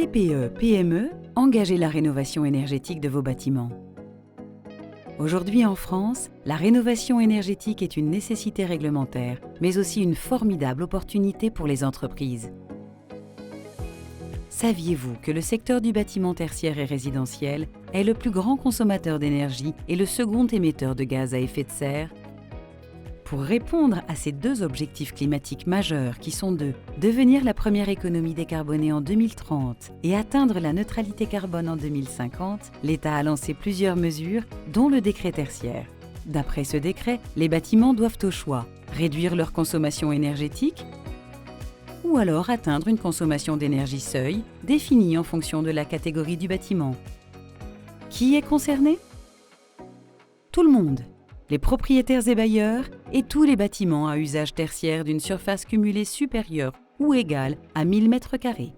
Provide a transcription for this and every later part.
TPE, PME, engagez la rénovation énergétique de vos bâtiments. Aujourd'hui en France, la rénovation énergétique est une nécessité réglementaire, mais aussi une formidable opportunité pour les entreprises. Saviez-vous que le secteur du bâtiment tertiaire et résidentiel est le plus grand consommateur d'énergie et le second émetteur de gaz à effet de serre? Pour répondre à ces deux objectifs climatiques majeurs qui sont de devenir la première économie décarbonée en 2030 et atteindre la neutralité carbone en 2050, l'État a lancé plusieurs mesures, dont le décret tertiaire. D'après ce décret, les bâtiments doivent au choix réduire leur consommation énergétique ou alors atteindre une consommation d'énergie seuil définie en fonction de la catégorie du bâtiment. Qui est concerné? Tout le monde. Les propriétaires et bailleurs et tous les bâtiments à usage tertiaire d'une surface cumulée supérieure ou égale à 1000 m².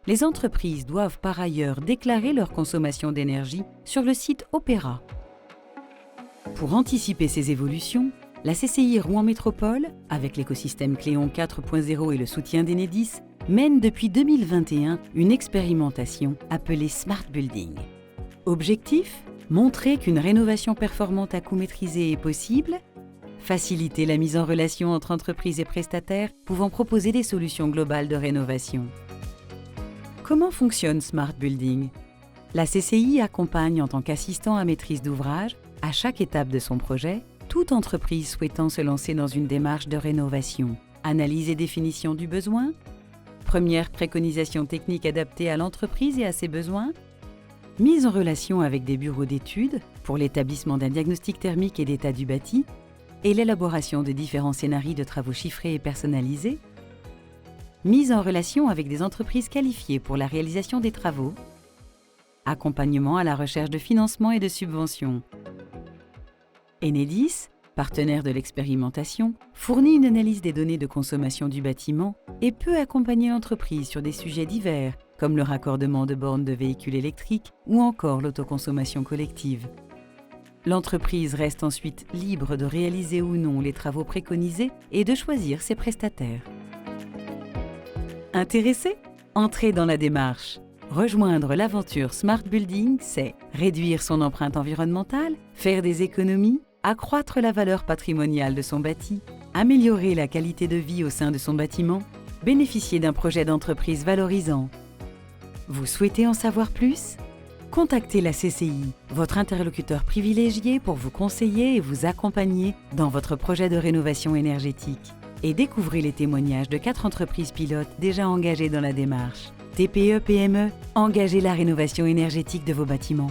Les entreprises doivent par ailleurs déclarer leur consommation d'énergie sur le site Opéra. Pour anticiper ces évolutions, la CCI Rouen Métropole, avec l'écosystème Cléon 4.0 et le soutien d'Enedis, mène depuis 2021 une expérimentation appelée Smart Building. Objectif ? Montrer qu'une rénovation performante à coût maîtrisé est possible, faciliter la mise en relation entre entreprises et prestataires pouvant proposer des solutions globales de rénovation. Comment fonctionne Smart Building? La CCI accompagne en tant qu'assistant à maîtrise d'ouvrage, à chaque étape de son projet, toute entreprise souhaitant se lancer dans une démarche de rénovation. Analyse et définition du besoin, première préconisation technique adaptée à l'entreprise et à ses besoins, mise en relation avec des bureaux d'études pour l'établissement d'un diagnostic thermique et d'état du bâti et l'élaboration de différents scénarios de travaux chiffrés et personnalisés, mise en relation avec des entreprises qualifiées pour la réalisation des travaux, accompagnement à la recherche de financement et de subventions. Enedis, partenaire de l'expérimentation, fournit une analyse des données de consommation du bâtiment et peut accompagner l'entreprise sur des sujets divers comme le raccordement de bornes de véhicules électriques ou encore l'autoconsommation collective. L'entreprise reste ensuite libre de réaliser ou non les travaux préconisés et de choisir ses prestataires. Intéressé? Entrez dans la démarche. Rejoindre l'aventure Smart Building, c'est réduire son empreinte environnementale, faire des économies, accroître la valeur patrimoniale de son bâti, améliorer la qualité de vie au sein de son bâtiment, bénéficier d'un projet d'entreprise valorisant. Vous souhaitez en savoir plus? Contactez la CCI, votre interlocuteur privilégié pour vous conseiller et vous accompagner dans votre projet de rénovation énergétique. Et découvrez les témoignages de 4 entreprises pilotes déjà engagées dans la démarche. TPE-PME, engagez la rénovation énergétique de vos bâtiments.